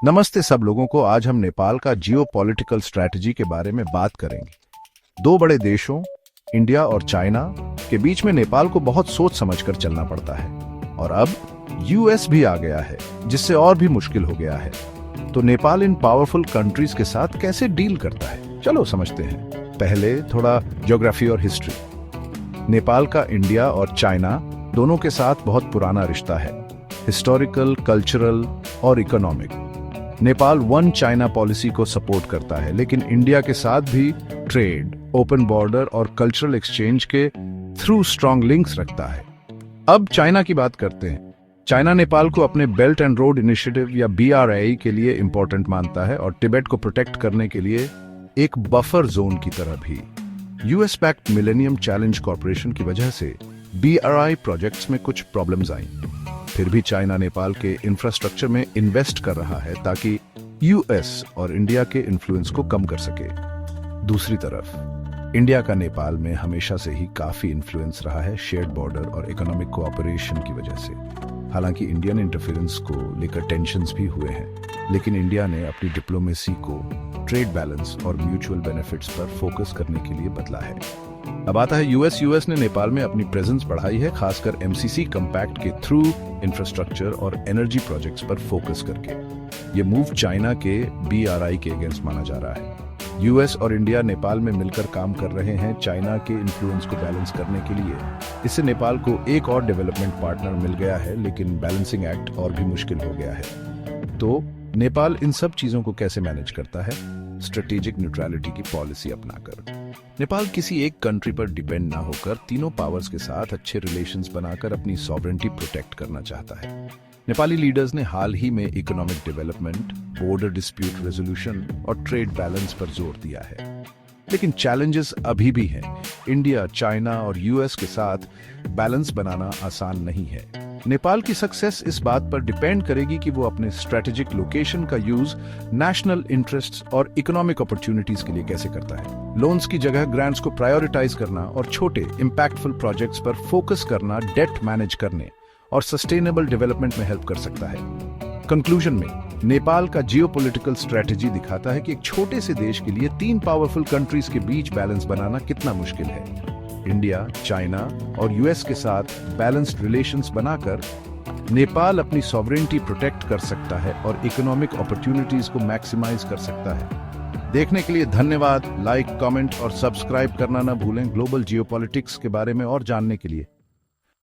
नमस्ते सब लोगों को। आज हम नेपाल का जियोपॉलिटिकल स्ट्रैटेजी के बारे में बात करेंगे। दो बड़े देशों इंडिया और चाइना के बीच में नेपाल को बहुत सोच समझकर चलना पड़ता है और अब यूएस भी आ गया है जिससे और भी मुश्किल हो गया है। तो नेपाल इन पावरफुल कंट्रीज के साथ कैसे डील करता है, चलो समझते हैं। पहले थोड़ा ज्योग्राफी और हिस्ट्री। नेपाल का इंडिया और चाइना दोनों के साथ बहुत पुराना रिश्ता है, हिस्टोरिकल, कल्चरल और economic. Nepal one China policy को सपोर्ट करता है, लेकिन इंडिया के साथ भी ट्रेड, ओपन बॉर्डर और कल्चरल एक्सचेंज के थ्रू स्ट्रॉन्ग लिंक्स रखता है। अब चाइना की बात करते हैं। चाइना नेपाल को अपने बेल्ट एंड रोड इनिशिएटिव या BRI के लिए इंपॉर्टेंट मानता है और तिब्बत को प्रोटेक्ट करने के लिए एक बफर जोन की तरह भी। US backed millennium challenge corporation की वजह से BRI प्रोजेक्ट्स में कुछ प्रॉब्लम्स आई। फिर भी चाइना नेपाल के इंफ्रास्ट्रक्चर में इन्वेस्ट कर रहा है ताकि यूएस और इंडिया के इन्फ्लुएंस को कम कर सके। दूसरी तरफ इंडिया का नेपाल में हमेशा से ही काफी इन्फ्लुएंस रहा है, शेयर्ड बॉर्डर और इकोनॉमिक कोऑपरेशन की वजह से। हालांकि इंडियन इंटरफेरेंस को लेकर टेंशन्स भी हुए हैं, लेकिन इंडिया ने अपनी डिप्लोमेसी को ट्रेड बैलेंस और म्यूचुअल बेनिफिट्स पर फोकस करने के लिए बदला है। अब आता है यूएस ने नेपाल में अपनी प्रेजेंस बढ़ाई है, खासकर MCC कंपैक्ट के थ्रू इंफ्रास्ट्रक्चर और एनर्जी प्रोजेक्ट्स पर फोकस करके। ये मूव चाइना के BRI के अगेंस्ट माना जा रहा है। यूएस और इंडिया नेपाल में मिलकर काम कर रहे हैं चाइना के इन्फ्लुएंस को बैलेंस करने के लिए। इससे नेपाल को एक और डेवलपमेंट पार्टनर मिल गया है, लेकिन बैलेंसिंग एक्ट और भी मुश्किल हो गया है। तो नेपाल इन सब चीजों को कैसे मैनेज करता है? स्ट्रेटेजिक न्यूट्रलिटी की पॉलिसी अपनाकर। नेपाल किसी एक कंट्री पर डिपेंड ना होकर तीनों पावर्स के साथ अच्छे रिलेशंस बनाकर अपनी सॉवरेनिटी प्रोटेक्ट करना चाहता है। नेपाली लीडर्स ने हाल ही में economic development, border dispute resolution और ट्रेड बैलेंस पर जोर दिया है, लेकिन चैलेंजेस अभी भी हैं। इंडिया, चाइना और यूएस के साथ बैलेंस बनाना आसान नहीं है। नेपाल की सक्सेस इस बात पर डिपेंड करेगी कि वो अपने स्ट्रेटेजिक लोकेशन का यूज नेशनल इंटरेस्ट्स और इकोनॉमिक अपॉर्चुनिटीज के लिए कैसे करता है। लोन्स की जगह ग्रांट्स को प्रायोरिटाइज करना और छोटे इंपैक्टफुल प्रोजेक्ट्स पर फोकस करना डेट मैनेज करने और सस्टेनेबल डेवलपमेंट में हेल्प कर सकता है। कंक्लूजन में नेपाल का जियोपॉलिटिकल स्ट्रेटेजी दिखाता है कि एक छोटे से देश के लिए तीन पावरफुल कंट्रीज के बीच बैलेंस बनाना कितना मुश्किल है। इंडिया, चाइना और यूएस के साथ बैलेंस्ड रिलेशंस बनाकर नेपाल अपनी सॉवरेनिटी प्रोटेक्ट कर सकता है और इकोनॉमिक अपॉर्चुनिटीज को मैक्सिमाइज कर सकता है। देखने के लिए धन्यवाद। लाइक, कमेंट और सब्सक्राइब करना ना भूलें। ग्लोबल जियोपॉलिटिक्स के बारे में और जानने के लिए